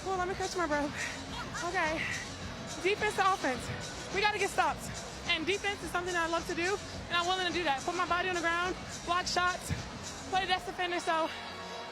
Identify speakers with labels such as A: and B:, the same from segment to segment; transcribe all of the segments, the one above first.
A: Well, let me catch my breath. Okay. Defense to offense. We got to get stops. And defense is something that I love to do, and I'm willing to do that. Put my body on the ground, block shots, play the best defender, so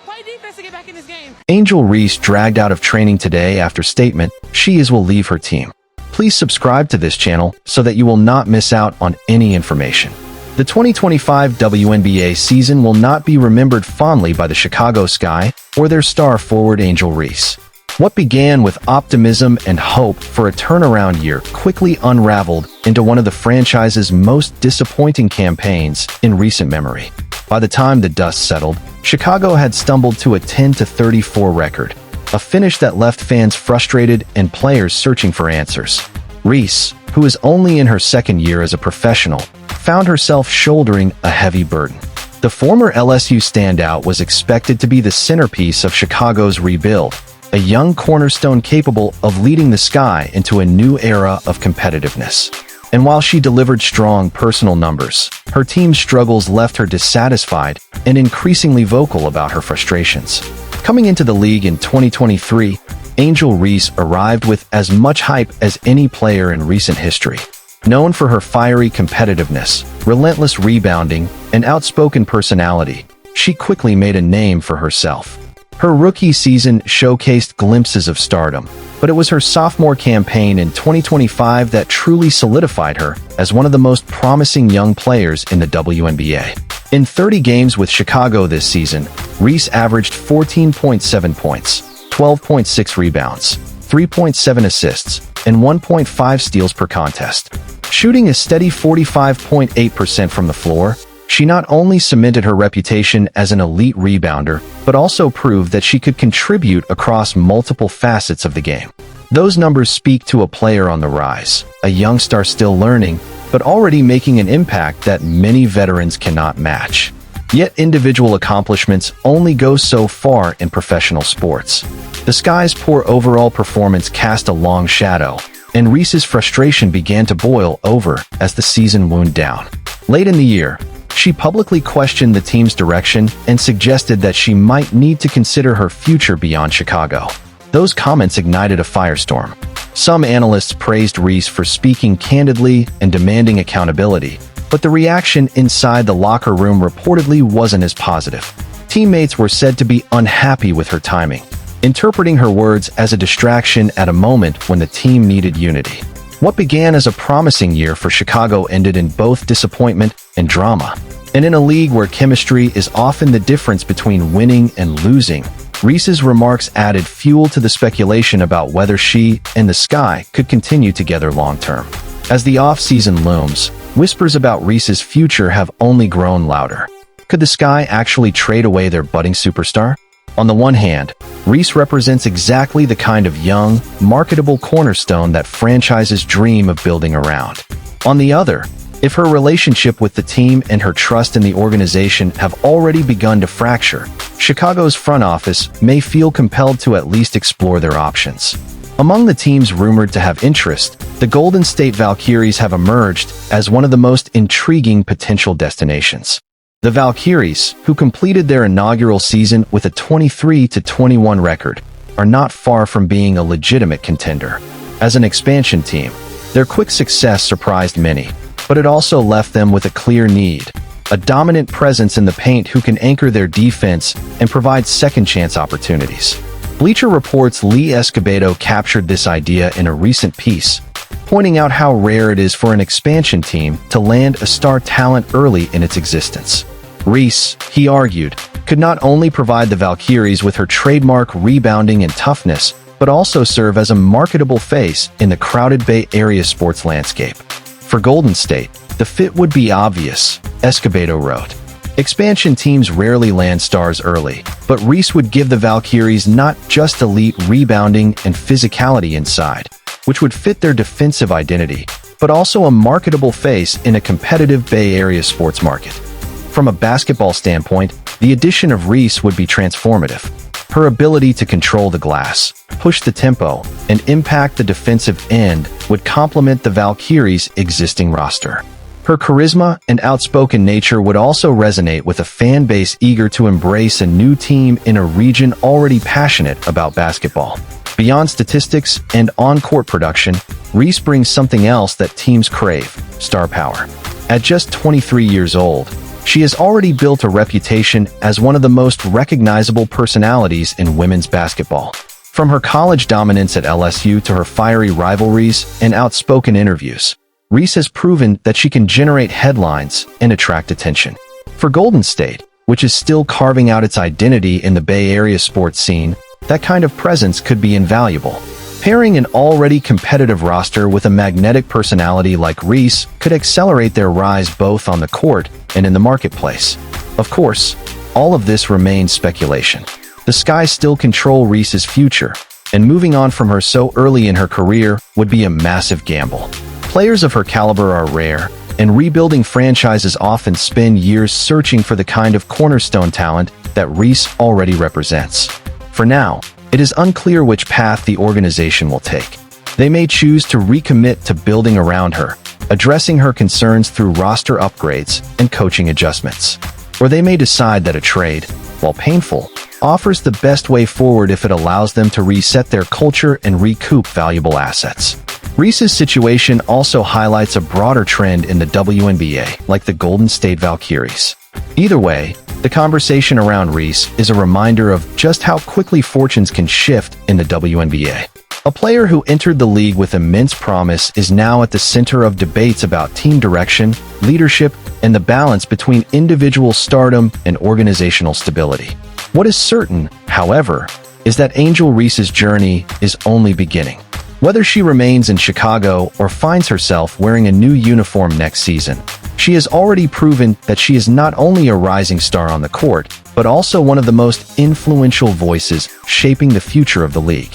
A: play defense to get back in this game.
B: Angel Reese dragged out of training today after statement she will leave her team. Please subscribe to this channel so that you will not miss out on any information. The 2025 WNBA season will not be remembered fondly by the Chicago Sky or their star forward Angel Reese. What began with optimism and hope for a turnaround year quickly unraveled into one of the franchise's most disappointing campaigns in recent memory. By the time the dust settled, Chicago had stumbled to a 10-34 record, a finish that left fans frustrated and players searching for answers. Reese, who is only in her second year as a professional, found herself shouldering a heavy burden. The former LSU standout was expected to be the centerpiece of Chicago's rebuild, a young cornerstone capable of leading the Sky into a new era of competitiveness. And while she delivered strong personal numbers, her team's struggles left her dissatisfied and increasingly vocal about her frustrations. Coming into the league in 2023, Angel Reese arrived with as much hype as any player in recent history. Known for her fiery competitiveness, relentless rebounding, and outspoken personality, she quickly made a name for herself. Her rookie season showcased glimpses of stardom, but it was her sophomore campaign in 2025 that truly solidified her as one of the most promising young players in the WNBA. In 30 games with Chicago this season, Reese averaged 14.7 points, 12.6 rebounds, 3.7 assists, and 1.5 steals per contest. Shooting a steady 45.8% from the floor, she not only cemented her reputation as an elite rebounder, but also proved that she could contribute across multiple facets of the game. Those numbers speak to a player on the rise, a young star still learning, but already making an impact that many veterans cannot match. Yet individual accomplishments only go so far in professional sports. The Sky's poor overall performance cast a long shadow, and Reese's frustration began to boil over as the season wound down. Late in the year, she publicly questioned the team's direction and suggested that she might need to consider her future beyond Chicago. Those comments ignited a firestorm. Some analysts praised Reese for speaking candidly and demanding accountability, but the reaction inside the locker room reportedly wasn't as positive. Teammates were said to be unhappy with her timing, interpreting her words as a distraction at a moment when the team needed unity. What began as a promising year for Chicago ended in both disappointment and drama. And in a league where chemistry is often the difference between winning and losing, Reese's remarks added fuel to the speculation about whether she and the Sky could continue together long-term. As the off-season looms, whispers about Reese's future have only grown louder. Could the Sky actually trade away their budding superstar? On the one hand, Reese represents exactly the kind of young, marketable cornerstone that franchises dream of building around. On the other, if her relationship with the team and her trust in the organization have already begun to fracture, Chicago's front office may feel compelled to at least explore their options. Among the teams rumored to have interest, the Golden State Valkyries have emerged as one of the most intriguing potential destinations. The Valkyries, who completed their inaugural season with a 23-21 record, are not far from being a legitimate contender. As an expansion team, their quick success surprised many, but it also left them with a clear need: a dominant presence in the paint who can anchor their defense and provide second-chance opportunities. Bleacher Report's Lee Escobedo captured this idea in a recent piece, pointing out how rare it is for an expansion team to land a star talent early in its existence. Reese, he argued, could not only provide the Valkyries with her trademark rebounding and toughness, but also serve as a marketable face in the crowded Bay Area sports landscape. For Golden State, the fit would be obvious, Escobedo wrote. Expansion teams rarely land stars early, but Reese would give the Valkyries not just elite rebounding and physicality inside, which would fit their defensive identity, but also a marketable face in a competitive Bay Area sports market. From a basketball standpoint, the addition of Reese would be transformative. Her ability to control the glass, push the tempo, and impact the defensive end would complement the Valkyries' existing roster. Her charisma and outspoken nature would also resonate with a fan base eager to embrace a new team in a region already passionate about basketball. Beyond statistics and on-court production, Reese brings something else that teams crave: star power. At just 23 years old, she has already built a reputation as one of the most recognizable personalities in women's basketball. From her college dominance at LSU to her fiery rivalries and outspoken interviews, Reese has proven that she can generate headlines and attract attention. For Golden State, which is still carving out its identity in the Bay Area sports scene, that kind of presence could be invaluable. Pairing an already competitive roster with a magnetic personality like Reese could accelerate their rise both on the court and in the marketplace. Of course, all of this remains speculation. The skies still control Reese's future, and moving on from her so early in her career would be a massive gamble. Players of her caliber are rare, and rebuilding franchises often spend years searching for the kind of cornerstone talent that Reese already represents. For now, it is unclear which path the organization will take. They may choose to recommit to building around her, addressing her concerns through roster upgrades and coaching adjustments. Or they may decide that a trade, while painful, offers the best way forward if it allows them to reset their culture and recoup valuable assets. Reese's situation also highlights a broader trend in the WNBA, like the Golden State Valkyries. Either way, the conversation around Reese is a reminder of just how quickly fortunes can shift in the WNBA. A player who entered the league with immense promise is now at the center of debates about team direction, leadership, and the balance between individual stardom and organizational stability. What is certain, however, is that Angel Reese's journey is only beginning. Whether she remains in Chicago or finds herself wearing a new uniform next season, she has already proven that she is not only a rising star on the court, but also one of the most influential voices shaping the future of the league.